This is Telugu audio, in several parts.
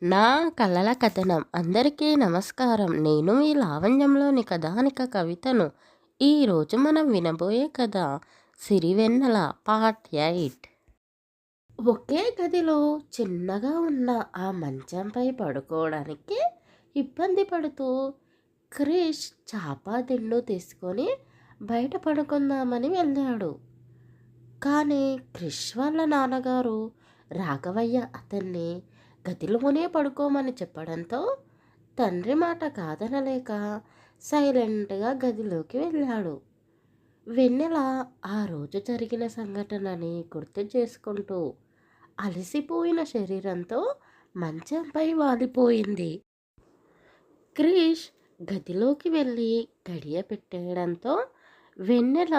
నా కలల కథనం. అందరికీ నమస్కారం. నేను మీ లావణ్యంలోని కథానిక కవితను. ఈరోజు మనం వినబోయే కథ సిరివెన్నెల పార్ట్ 8. ఒకే గదిలో చిన్నగా ఉన్న ఆ మంచంపై పడుకోవడానికి ఇబ్బంది పడుతూ క్రిష్ చాప దిండు తీసుకొని బయట పడుకుందామని వెళ్ళాడు. కానీ క్రిష్ వాళ్ళ నాన్నగారు రాఘవయ్య అతన్ని గదిలోనే పడుకోమని చెప్పడంతో తండ్రి మాట కాదనలేక సైలెంట్గా గదిలోకి వెళ్ళాడు. వెన్నెల ఆ రోజు జరిగిన సంఘటనని గుర్తు చేసుకుంటూ అలసిపోయిన శరీరంతో మంచంపై వాలిపోయింది. క్రిష్ గదిలోకి వెళ్ళి గడియ పెట్టేయడంతో వెన్నెల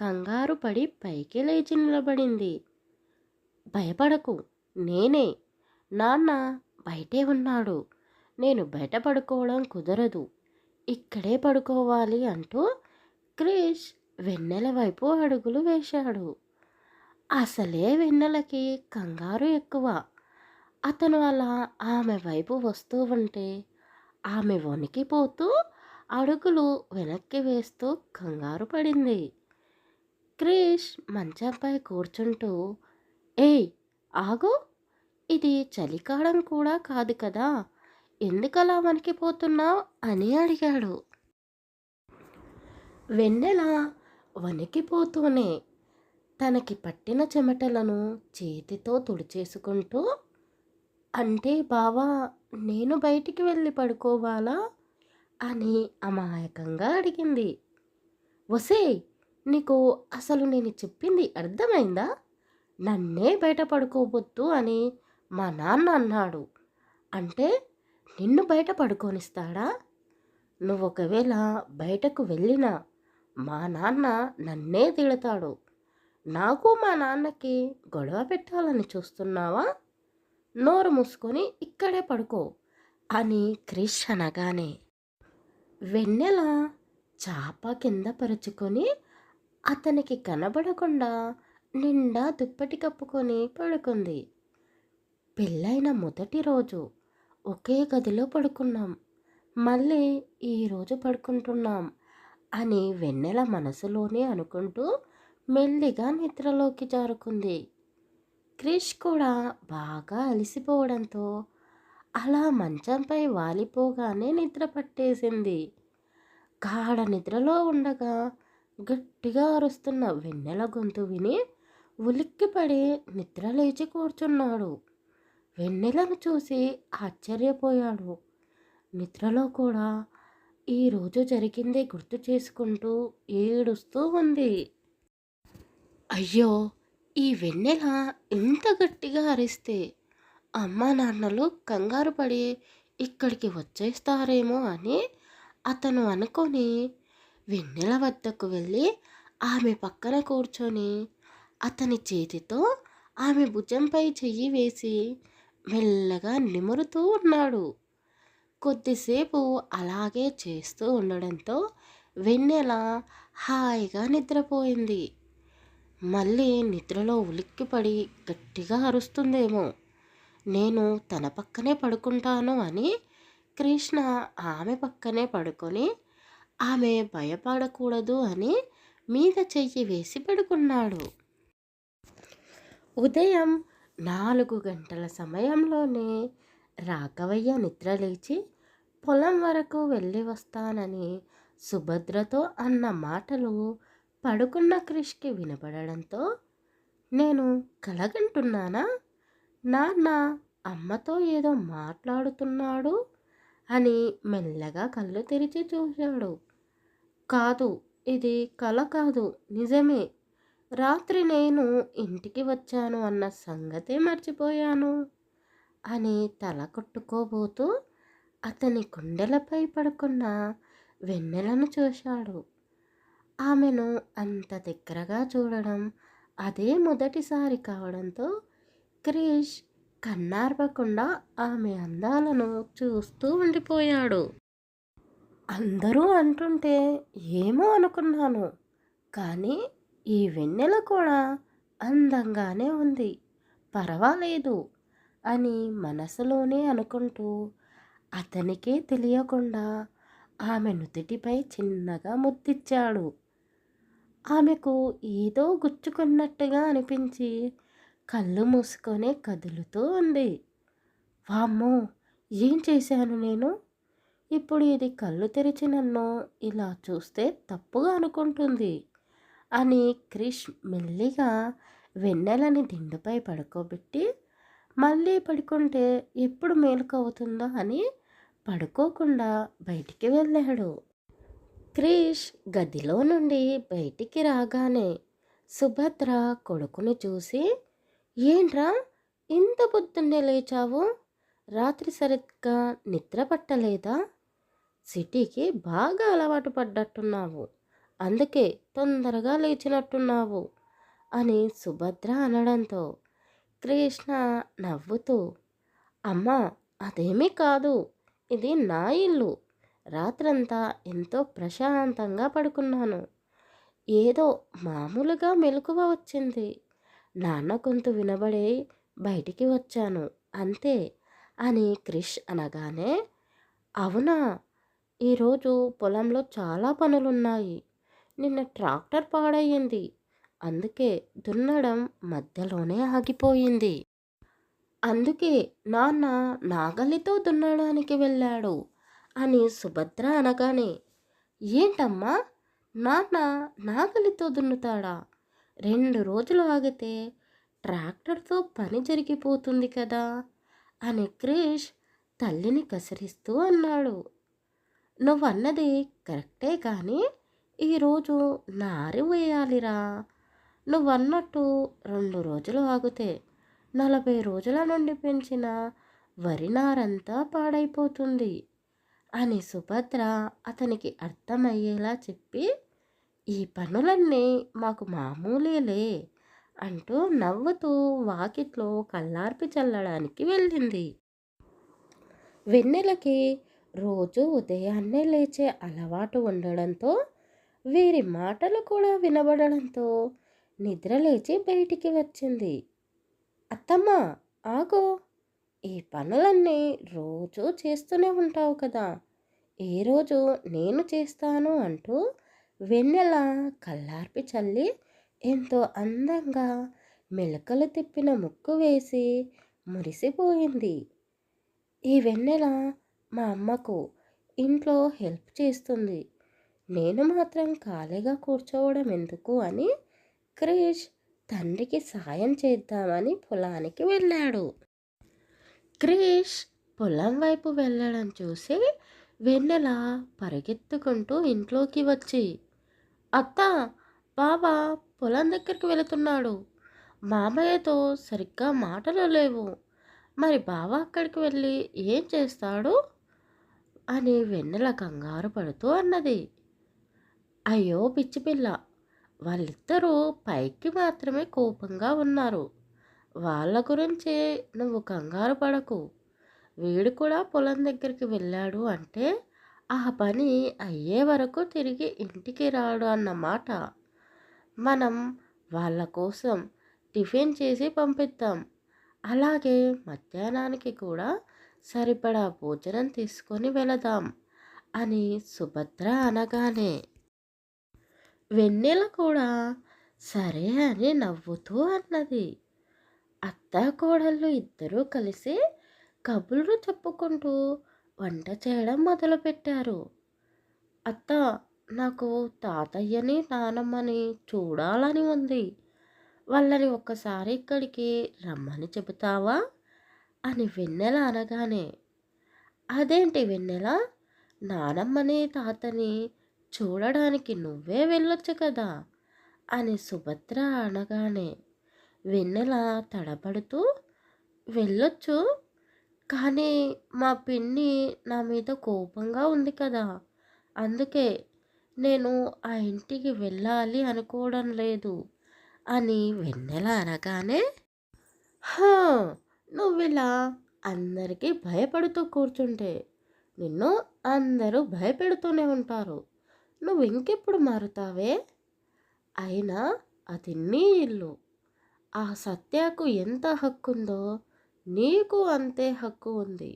కంగారు పడి పైకి లేచి నిలబడింది. భయపడకు, నేనే. నాన్న బయటే ఉన్నాడు. నేను బయట పడుకోవడం కుదరదు. ఇక్కడే పడుకోవాలి అంటూ క్రిష్ వెన్నెల వైపు అడుగులు వేశాడు. అసలే వెన్నెలకి కంగారు ఎక్కువ. అతను అలా ఆమె వైపు వస్తూ ఉంటే ఆమె వణికిపోతూ అడుగులు వెనక్కి వేస్తూ కంగారు పడింది. క్రిష్ మంచంపై కూర్చుంటూ, ఏయ్ ఆగు, ఇది చలికాలం కూడా కాదు కదా, ఎందుకలా వణికిపోతున్నావు అని అడిగాడు. వెన్నెల వణికిపోతూనే తనకి పట్టిన చెమటలను చేతితో తుడిచేసుకుంటూ, అంటే బావా, నేను బయటికి వెళ్ళి పడుకోవాలా అని అమాయకంగా అడిగింది. ఒసేయ్, నీకు అసలు నేను చెప్పింది అర్థమైందా? నన్నే బయట పడుకోవద్దు అని మా నాన్న అన్నాడు. అంటే నిన్ను బయట పడుకోనిస్తాడా? నువ్వు ఒకవేళ బయటకు వెళ్ళినా మా నాన్న నన్నే తిడతాడు. నాకు మా నాన్నకి గొడవ పెట్టాలని చూస్తున్నావా? నోరు మూసుకొని ఇక్కడే పడుకో అని క్రిష్ అనగానే వెన్నెల చాప కింద పరుచుకొని అతనికి కనబడకుండా నిండా దుప్పటి కప్పుకొని పడుకుంది. పెళ్ళైన మొదటి రోజు ఒకే గదిలో పడుకున్నాం, మళ్ళీ ఈరోజు పడుకుంటున్నాం అని వెన్నెల మనసులోనే అనుకుంటూ మెల్లిగా నిద్రలోకి జారుకుంది. క్రిష్ కూడా బాగా అలసిపోవడంతో అలా మంచంపై వాలిపోగానే నిద్ర పట్టేసింది. గాఢ నిద్రలో ఉండగా గట్టిగా అరుస్తున్న వెన్నెల గొంతు విని ఉలిక్కిపడి నిద్ర లేచి కూర్చున్నాడు. వెన్నెలను చూసి ఆశ్చర్యపోయాడు. నిద్రలో కూడా ఈరోజు జరిగిందే గుర్తు చేసుకుంటూ ఏడుస్తూ ఉంది. అయ్యో, ఈ వెన్నెల ఇంత గట్టిగా అరిస్తే అమ్మా నాన్నలు కంగారు పడి ఇక్కడికి వచ్చేస్తారేమో అని అతను అనుకొని వెన్నెల వద్దకు వెళ్ళి ఆమె పక్కన కూర్చొని అతని చేతితో ఆమె భుజంపై చెయ్యి వేసి మెల్లగా నిమురుతూ ఉన్నాడు. కొద్దిసేపు అలాగే చేస్తూ ఉండడంతో వెన్నెల హాయిగా నిద్రపోయింది. మళ్ళీ నిద్రలో ఉలిక్కిపడి గట్టిగా అరుస్తుందేమో, నేను తన పక్కనే పడుకుంటాను అని కృష్ణ ఆమె పక్కనే పడుకొని ఆమె భయపడకూడదు అని మీద చెయ్యి వేసి పడుకున్నాడు. ఉదయం 4 గంటల సమయంలోనే రాఘవయ్య నిద్రలేచి పొలం వరకు వెళ్ళి వస్తానని సుభద్రతో అన్న మాటలు పడుకున్న క్రిష్కి వినపడడంతో, నేను కలగంటున్నానా, నాన్న అమ్మతో ఏదో మాట్లాడుతున్నాడు అని మెల్లగా కళ్ళు తెరిచి చూశాడు. కాదు, ఇది కల కాదు, నిజమే. రాత్రి నేను ఇంటికి వచ్చాను అన్న సంగతే మర్చిపోయాను అని తల కొట్టుకోబోతూ అతని గుండెలపై పడుకున్న వెన్నెలను చూశాడు. ఆమెను అంత దగ్గరగా చూడడం అదే మొదటిసారి కావడంతో క్రిష్ కన్నార్పకుండా ఆమె అందాలను చూస్తూ ఉండిపోయాడు. అందరూ అంటుంటే ఏమో అనుకున్నాను, కానీ ఈ వెన్నెల కూడా అందంగానే ఉంది, పర్వాలేదు అని మనసులోనే అనుకుంటూ అతనికే తెలియకుండా ఆమె నుదుటిపై చిన్నగా ముద్దిచ్చాడు. ఆమెకు ఏదో గుచ్చుకున్నట్టుగా అనిపించి కళ్ళు మూసుకొని కదులుతూ ఉంది. వామ్మో! ఏం చేశాను నేను? ఇప్పుడు ఇది కళ్ళు తెరిచి నన్ను ఇలా చూస్తే తప్పుగా అనుకుంటుంది అని క్రిష్ మెల్లిగా వెన్నెలని దిండుపై పడుకోబెట్టి మళ్ళీ పడుకుంటే ఎప్పుడు మేలుకు అవుతుందో అని పడుకోకుండా బయటికి వెళ్ళాడు. క్రిష్ గదిలో నుండి బయటికి రాగానే సుభద్ర కొడుకుని చూసి, ఏంట్రా ఇంత పొద్దున్నే లేచావు? రాత్రి సరిగ్గా నిద్ర పట్టలేదా? సిటీకి బాగా అలవాటు పడ్డట్టున్నావు. అందుకే తొందరగా లేచినట్టున్నావు అని సుభద్ర అనడంతో కృష్ణ నవ్వుతూ, అమ్మా అదేమీ కాదు, ఇది నా ఇల్లు. రాత్రంతా ఎంతో ప్రశాంతంగా పడుకున్నాను. ఏదో మామూలుగా మెలకువ వచ్చింది. నాన్న గొంతు వినబడి బయటికి వచ్చాను అంతే అని క్రిష్ అనగానే, అవునా, ఈరోజు పొలంలో చాలా పనులున్నాయి. నిన్న ట్రాక్టర్ పాడయ్యింది. అందుకే దున్నడం మధ్యలోనే ఆగిపోయింది. అందుకే నాన్న నాగలితో దున్నడానికి వెళ్ళాడు అని సుభద్ర అనగానే, ఏంటమ్మా, నాన్న నాగలితో దున్నుతాడా? 2 రోజులు ఆగితే ట్రాక్టర్తో పని జరిగిపోతుంది కదా అని క్రిష్ తల్లిని కసిరిస్తూ అన్నాడు. నువ్వన్నది కరెక్టే కానీ ఈరోజు నారు వేయాలిరా. నువ్వన్నట్టు 2 రోజులు ఆగితే 40 రోజుల నుండి పెంచిన వరి నారంతా పాడైపోతుంది అని సుభద్ర అతనికి అర్థమయ్యేలా చెప్పి, ఈ పనులన్నీ మాకు మామూలేలే అంటూ నవ్వుతూ వాకిట్లో కల్లార్పి చల్లడానికి వెళ్ళింది. వెన్నెలకి రోజు ఉదయాన్నే లేచే అలవాటు ఉండడంతో వీరి మాటలు కూడా వినబడడంతో నిద్రలేచి బయటికి వచ్చింది. అత్తమ్మ, ఆగు, ఈ పనులన్నీ రోజూ చేస్తూనే ఉంటావు కదా, ఏ రోజు నేను చేస్తాను అంటూ వెన్నెల కల్లార్పి చల్లి ఎంతో అందంగా మెలకలు తిప్పిన ముక్కు వేసి మురిసిపోయింది. ఈ వెన్నెల మా అమ్మకు ఇంట్లో హెల్ప్ చేస్తుంది, నేను మాత్రం ఖాళీగా కూర్చోవడం ఎందుకు అని క్రిష్ తండ్రికి సాయం చేద్దామని పొలానికి వెళ్ళాడు. క్రిష్ పొలం వైపు వెళ్ళడం చూసి వెన్నెల పరిగెత్తుకుంటూ ఇంట్లోకి వచ్చి, అత్త, బావ పొలం దగ్గరికి వెళుతున్నాడు. మామయ్యతో సరిగ్గా మాటలు లేవు. మరి బావ అక్కడికి వెళ్ళి ఏం చేస్తాడు అని వెన్నెల కంగారు పడుతూ అన్నది. అయ్యో పిచ్చిపిల్ల, వాళ్ళిద్దరూ పైకి మాత్రమే కోపంగా ఉన్నారు. వాళ్ళ గురించి నువ్వు కంగారు పడకు. వీడు కూడా పొలం దగ్గరికి వెళ్ళాడు అంటే ఆ పని అయ్యే వరకు తిరిగి ఇంటికి రాడు అన్నమాట. మనం వాళ్ళ కోసం టిఫిన్ చేసి పంపిద్దాం. అలాగే మధ్యాహ్నానికి కూడా సరిపడా భోజనం తీసుకొని వెళదాం అని సుభద్ర అనగానే వెన్నెల కూడా సరే అని నవ్వుతూ అన్నది. అత్త కోడళ్ళు ఇద్దరూ కలిసి కబుర్లు చెప్పుకుంటూ వంట చేయడం మొదలుపెట్టారు. అత్త, నాకు తాతయ్యని నానమ్మని చూడాలని ఉంది. వాళ్ళని ఒక్కసారి ఇక్కడికి రమ్మని చెబుతావా అని వెన్నెల అనగానే, అదేంటి వెన్నెల, నానమ్మని తాతని చూడడానికి నువ్వే వెళ్ళొచ్చు కదా అని సుభద్ర అనగానే వెన్నెల తడబడుతూ, వెళ్ళొచ్చు కానీ మా పిన్ని నా మీద కోపంగా ఉంది కదా, అందుకే నేను ఆ ఇంటికి వెళ్ళాలి అనుకోవడం లేదు అని వెన్నెల అనగానే, హా, నువ్విలా అందరికీ భయపడుతూ కూర్చుంటే నిన్ను అందరూ భయపెడుతూనే ఉంటారు. నువ్వు ఇంకెప్పుడు మారుతావే? అయినా అది నీ ఇల్లు. ఆ సత్యకు ఎంత హక్కుందో నీకు అంతే హక్కు ఉంది.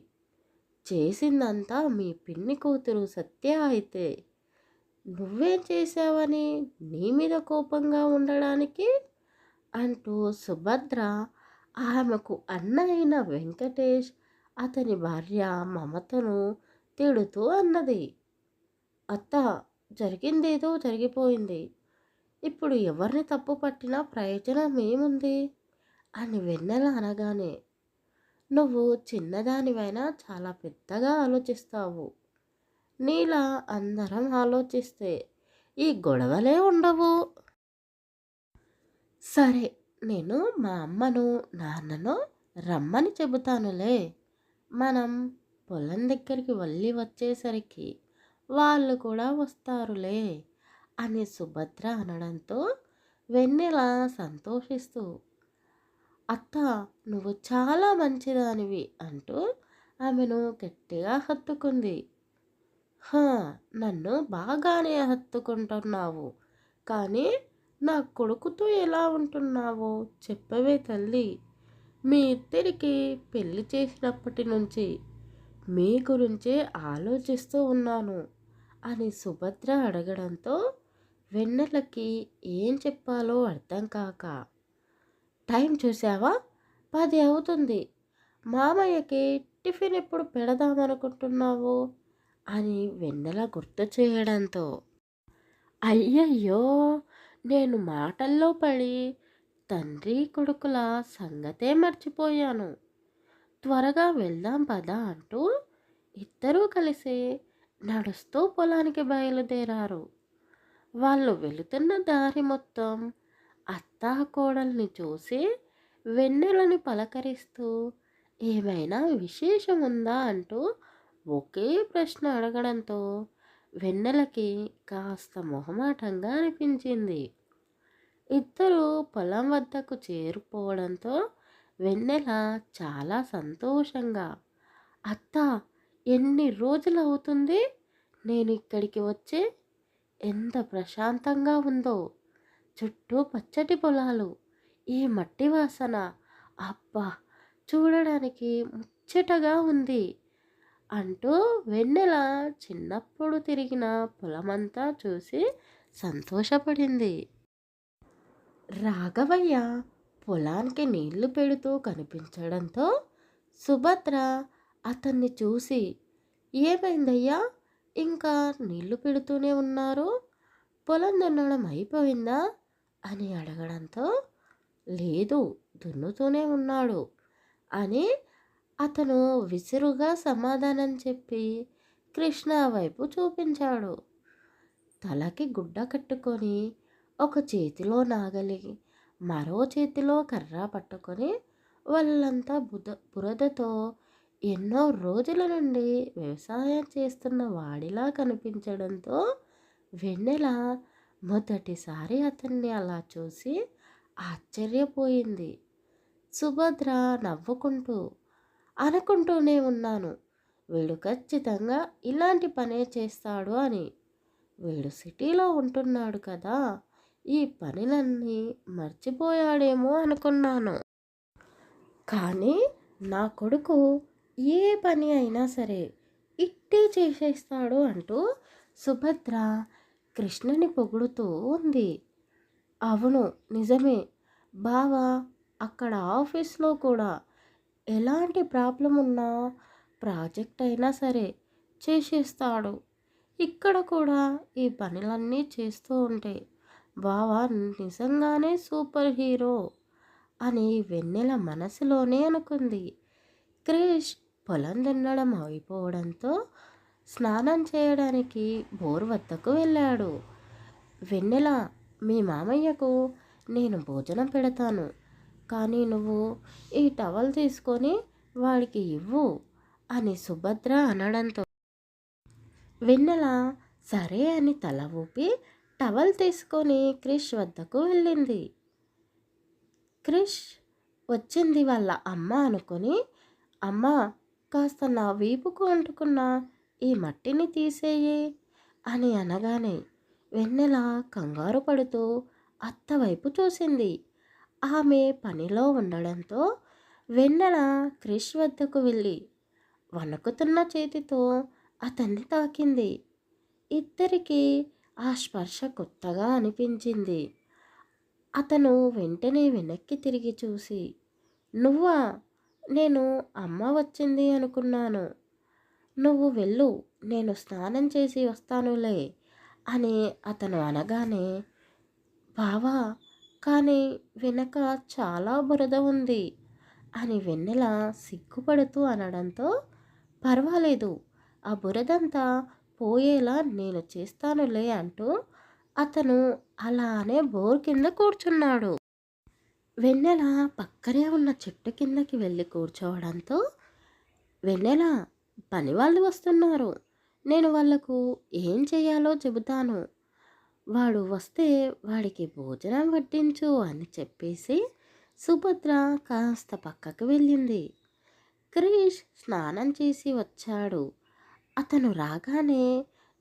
చేసిందంతా మీ పిన్ని కూతురు సత్య అయితే నువ్వేం చేశావని నీ మీద కోపంగా ఉండడానికి అంటూ సుభద్ర ఆమెకు అన్న అయిన వెంకటేష్ అతని భార్య మమతను తిడుతూ అన్నది. అత్త, జరిగిందేదో జరిగిపోయింది. ఇప్పుడు ఎవరిని తప్పు పట్టినా ప్రయోజనం ఏముంది అని వెన్నెల అనగానే, నువ్వు చిన్నదానివైనా చాలా పెద్దగా ఆలోచిస్తావు. నీలా అందరం ఆలోచిస్తే ఈ గొడవలే ఉండవు. సరే, నేను మా అమ్మను నాన్నను రమ్మని చెబుతానులే. మనం పొలం దగ్గరికి వెళ్ళి వచ్చేసరికి వాళ్ళు కూడా వస్తారులే అని సుభద్ర అనడంతో వెన్నెల సంతోషిస్తూ, అత్త, నువ్వు చాలా మంచిదానివి అంటూ ఆమెను గట్టిగా హత్తుకుంది. హా, నన్ను బాగానే హత్తుకుంటున్నావు, కానీ నా కొడుకుతో ఎలా ఉంటున్నావో చెప్పవే తల్లి. మీ ఇద్దరికి పెళ్లి చేసినప్పటి నుంచి మీ గురించే ఆలోచిస్తూ ఉన్నాను అని సుభద్ర అడగడంతో వెన్నెలకి ఏం చెప్పాలో అర్థం కాక, టైం చూసావా, 10 అవుతుంది. మామయ్యకి టిఫిన్ ఎప్పుడు పెడదామనుకుంటున్నావు అని వెన్నెల గుర్తు చేయడంతో, అయ్యయ్యో, నేను మాటల్లో పడి తండ్రి కొడుకుల సంగతే మర్చిపోయాను. త్వరగా వెళ్దాం పదా అంటూ ఇద్దరూ కలిసి నడుస్తూ పొలానికి బయలుదేరారు. వాళ్ళు వెళుతున్న దారి మొత్తం అత్తా కోడల్ని చూసి వెన్నెలని పలకరిస్తూ ఏమైనా విశేషం ఉందా అంటూ ఒకే ప్రశ్న అడగడంతో వెన్నెలకి కాస్త మొహమాటంగా అనిపించింది. ఇద్దరూ పొలం వద్దకు చేరుకోవడంతో వెన్నెల చాలా సంతోషంగా, అత్త, ఎన్ని రోజులు అవుతుంది నేను ఇక్కడికి వచ్చి, ఎంత ప్రశాంతంగా ఉందో, చుట్టూ పచ్చటి పొలాలు, ఈ మట్టి వాసన, అబ్బా, చూడడానికి ముచ్చటగా ఉంది అంటూ వెన్నెల చిన్నప్పుడు తిరిగిన పొలమంతా చూసి సంతోషపడింది. రాఘవయ్య పొలానికి నీళ్లు పెడుతూ కనిపించడంతో సుభద్ర అతన్ని చూసి, ఏమైందయ్యా, ఇంకా నీళ్లు పెడుతూనే ఉన్నారు, పొలం దున్నడం అయిపోయిందా అని అడగడంతో, లేదు, దున్నుతూనే ఉన్నాడు అని అతను విసురుగా సమాధానం చెప్పి కృష్ణ వైపు చూపించాడు. తలకి గుడ్డ కట్టుకొని ఒక చేతిలో నాగలి, మరో చేతిలో కర్ర పట్టుకొని వాళ్ళంతా బురదతో ఎన్నో రోజుల నుండి వ్యవసాయం చేస్తున్న వాడిలా కనిపించడంతో వెన్నెల మొదటిసారి అతన్ని అలా చూసి ఆశ్చర్యపోయింది. సుభద్ర నవ్వుకుంటూ, అనుకుంటూనే ఉన్నాను, వీడు ఖచ్చితంగా ఇలాంటి పనే చేస్తాడు అని. వీడు సిటీలో ఉంటున్నాడు కదా, ఈ పనులన్నీ మర్చిపోయాడేమో అనుకున్నాను. కానీ నా కొడుకు ఏ పని అయినా సరే ఇట్టే చేసేస్తాడు అంటూ సుభద్ర కృష్ణని పొగుడుతూ ఉంది. అవును, నిజమే బావ, అక్కడ ఆఫీస్లో కూడా ఎలాంటి ప్రాబ్లం ఉన్నా ప్రాజెక్ట్ అయినా సరే చేసేస్తాడు. ఇక్కడ కూడా ఈ పనులన్నీ చేస్తూ ఉంటే బావ నిజంగానే సూపర్ హీరో అని వెన్నెల మనసులోనే అనుకుంది. క్రిష్ పొలం దున్నడం అయిపోవడంతో స్నానం చేయడానికి బోర్ వద్దకు వెళ్ళాడు. వెన్నెల, మీ మామయ్యకు నేను భోజనం పెడతాను, కానీ నువ్వు ఈ టవల్ తీసుకొని వాడికి ఇవ్వు అని సుభద్ర అనడంతో వెన్నెల సరే అని తల ఊపి టవల్ తీసుకొని క్రిష్ వద్దకు వెళ్ళింది. క్రిష్ వచ్చింది వాళ్ళ అమ్మ అనుకొని, అమ్మ, కాస్త నా వీపుకు అంటుకున్న ఈ మట్టిని తీసేయి అని అనగానే వెన్నెల కంగారు పడుతూ అత్త వైపు చూసింది. ఆమె పనిలో ఉండడంతో వెన్నెల క్రిష్ వద్దకు వెళ్ళి వణుకుతున్న చేతితో అతన్ని తాకింది. ఇద్దరికీ ఆ స్పర్శ కొత్తగా అనిపించింది. అతను వెంటనే వెనక్కి తిరిగి చూసి, నువ్వా? నేను అమ్మ వచ్చింది అనుకున్నాను. నువ్వు వెళ్ళు, నేను స్నానం చేసి వస్తానులే అని అతను అనగానే, బావా, కానీ వెనక చాలా బురద ఉంది అని వెన్నెల సిగ్గుపడుతూ అనడంతో, పర్వాలేదు, ఆ బురదంతా పోయేలా నేను చేస్తానులే అంటూ అతను అలానే బోర్ కింద కూర్చున్నాడు. వెన్నెల పక్కనే ఉన్న చెట్టు కిందకి వెళ్ళి కూర్చోవడంతో, వెన్నెల, పనివాళ్ళు వస్తున్నారు, నేను వాళ్లకు ఏం చేయాలో చెబుతాను, వాడు వస్తే వాడికి భోజనం వడ్డించు అని చెప్పేసి సుభద్ర కాస్త పక్కకు వెళ్ళింది. క్రిష్ స్నానం చేసి వచ్చాడు. అతను రాగానే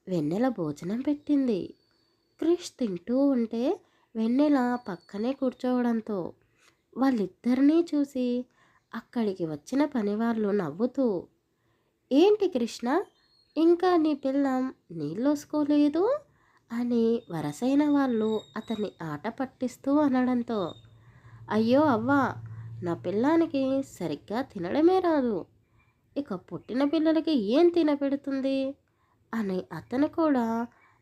వెన్నెల భోజనం పెట్టింది. క్రిష్ తింటూ ఉంటే వెన్నెల పక్కనే కూర్చోవడంతో వాళ్ళిద్దరినీ చూసి అక్కడికి వచ్చిన పనివాళ్ళు నవ్వుతూ, ఏంటి కృష్ణ, ఇంకా నీ పిల్లం నీళ్ళోసుకోలేదు అని వరసైన వాళ్ళు అతన్ని ఆట పట్టిస్తూ అనడంతో, అయ్యో అవ్వా, నా పిల్లానికి సరిగ్గా తినడమే రాదు, ఇక పుట్టిన పిల్లలకి ఏం తినపెడుతుంది అని అతను కూడా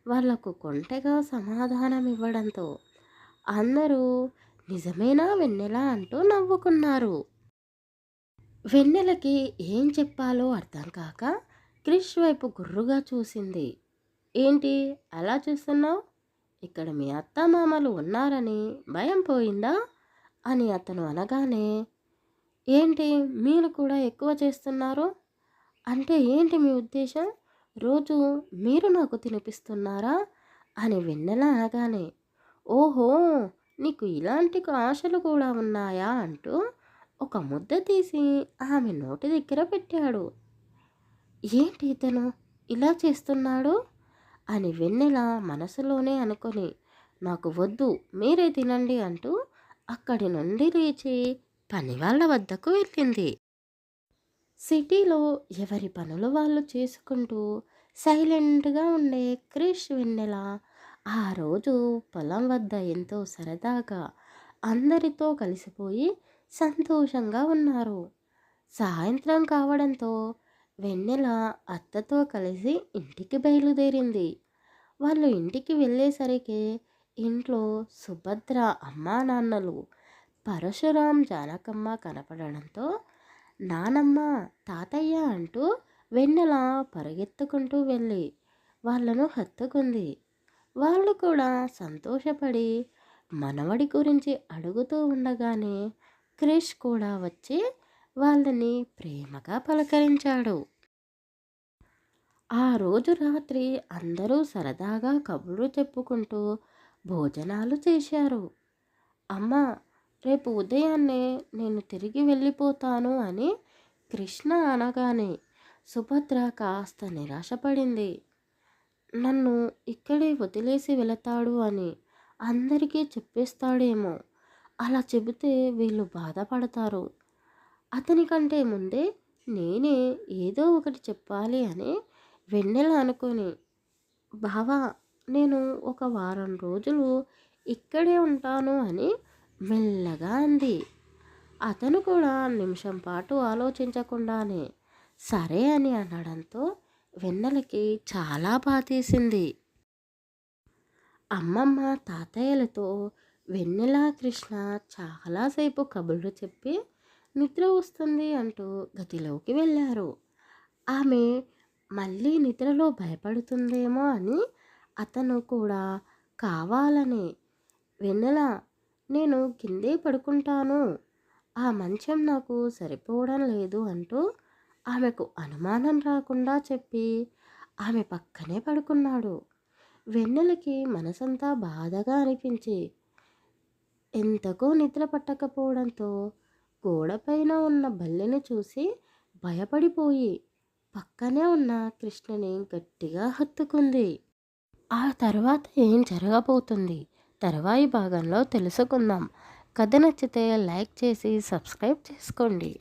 వాళ్లకు కొంటెగా సమాధానం ఇవ్వడంతో అందరూ నిజమేనా వెన్నెల అంటూ నవ్వుకున్నారు. వెన్నెలకి ఏం చెప్పాలో అర్థం కాక క్రిష్ వైపు గుర్రుగా చూసింది. ఏంటి అలా చూస్తున్నావు? ఇక్కడ మీ అత్తమామలు ఉన్నారని భయం పోయిందా అని అతను అనగానే, ఏంటి మీరు కూడా ఎక్కువ చేస్తున్నారు? అంటే ఏంటి మీ ఉద్దేశం? రోజు మీరు నాకు తినిపిస్తున్నారా అని వెన్నెల అనగానే, ఓహో, నీకు ఇలాంటి ఆశలు కూడా ఉన్నాయా అంటూ ఒక ముద్ద తీసి ఆమె నోటి దగ్గర పెట్టాడు. ఏంటి ఇతను ఇలా చేస్తున్నాడు అని వెన్నెల మనసులోనే అనుకొని, నాకు వద్దు, మీరే తినండి అంటూ అక్కడి నుండి లేచి పనివాళ్ళ వద్దకు వెళ్ళింది. సిటీలో ఎవరి పనులు వాళ్ళు చేసుకుంటూ సైలెంట్గా ఉండే క్రిష్ వెన్నెల ఆ రోజు పొలం వద్ద ఎంతో సరదాగా అందరితో కలిసిపోయి సంతోషంగా ఉన్నారు. సాయంత్రం కావడంతో వెన్నెల అత్తతో కలిసి ఇంటికి బయలుదేరింది. వాళ్ళు ఇంటికి వెళ్ళేసరికి ఇంట్లో సుభద్ర అమ్మా నాన్నలు పరశురాం జానకమ్మ కనపడడంతో, నానమ్మ, తాతయ్య అంటూ వెన్నెల పరుగెత్తుకుంటూ వెళ్ళి వాళ్ళను హత్తుకుంది. వాళ్ళు కూడా సంతోషపడి మనవడి గురించి అడుగుతూ ఉండగానే క్రిష్ కూడా వచ్చి వాళ్ళని ప్రేమగా పలకరించాడు. ఆ రోజు రాత్రి అందరూ సరదాగా కబుర్లు చెప్పుకుంటూ భోజనాలు చేశారు. అమ్మ, రేపు ఉదయాన్నే నేను తిరిగి వెళ్ళిపోతాను అని కృష్ణ అనగానే సుభద్ర కాస్త నిరాశపడింది. నన్ను ఇక్కడే వదిలేసి వెళతాడు అని అందరికీ చెప్పేస్తాడేమో, అలా చెబితే వీళ్ళు బాధపడతారు, అతనికంటే ముందే నేనే ఏదో ఒకటి చెప్పాలి అని వెన్నెల అనుకొని, బావా, నేను ఒక వారం రోజులు ఇక్కడే ఉంటాను అని మెల్లగా అంది. అతను కూడా నిమిషం పాటు ఆలోచించకుండానే సరే అని అనడంతో వెన్నెలకి చాలా బాధేసింది. అమ్మమ్మ తాతయ్యలతో వెన్నెల కృష్ణ చాలాసేపు కబుర్లు చెప్పి నిద్ర వస్తుంది అంటూ గదిలోకి వెళ్ళారు. ఆమె మళ్ళీ నిద్రలో భయపడుతుందేమో అని అతను కూడా కావాలని, వెన్నెల, నేను కిందే పడుకుంటాను, ఆ మంచం నాకు సరిపోవడం లేదు అంటూ ఆమెకు అనుమానం రాకుండా చెప్పి ఆమె పక్కనే పడుకున్నాడు. వెన్నెలకి మనసంతా బాధగా అనిపించి ఎంతకో నిద్ర పట్టకపోవడంతో గోడపైన ఉన్న బల్లెని చూసి భయపడిపోయి పక్కనే ఉన్న కృష్ణని గట్టిగా హత్తుకుంది. ఆ తర్వాత ఏం జరగబోతుంది తర్వాయి భాగంలో తెలుసుకుందాం. కథ నచ్చితే లైక్ చేసి సబ్స్క్రైబ్ చేసుకోండి.